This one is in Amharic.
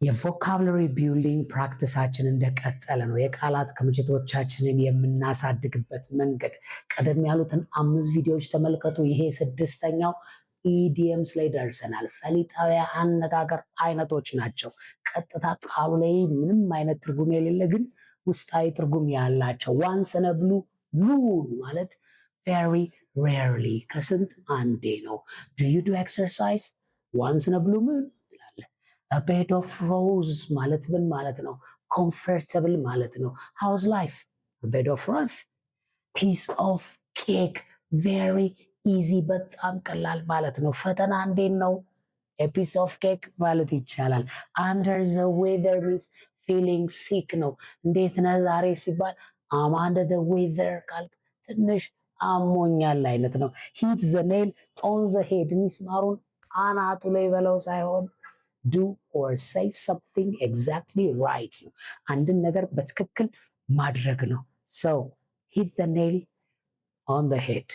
የቮካብለሪ ቢልዲንግ ፕራክቲሳችን እንደቀጠለ ነው። የቃላት ክምችቶቻችንን የምናሳድግበት መንገድ ቀደም ያሉትን 5 ቪዲዮዎች ተመልከቱ። ይሄ 6ኛው ኢዲየምስ ላይ ደርሰናል። ፈሊጣዊ አነጋገር አይነቶች ናቸው። ቀጥታ ቃሉ ላይ ምንም አይነት ትርጉም የሌለ ግን ውስጣዊ ትርጉም ያላቸው። ዋንስ ኢን አ ብሉ ሙን ማለት very rarely ከስንት አንዴ ነው። do you do exercise once in a blue moon? a bed of rose ማለት ምን ማለት ነው? comfortable ማለት ነው። how's life? a bed of rose. piece of cake very easy በጣም ቀላል ማለት ነው። ፈተና እንዴት ነው? a piece of cake ማለት ይቻላል። under the weather means feeling sick ነው። እንዴት ነህ ዛሬ ሲባል I'm under the weather ካልክ ትንሽ አሞኛል አይነት ነው። hit the nail on the head ሚስማሩን አናቱ ላይ በለው ሳይሆን do or say something exactly right ነው። አንድን ነገር በትክክል ማድረግ ነው። so hit the nail on the head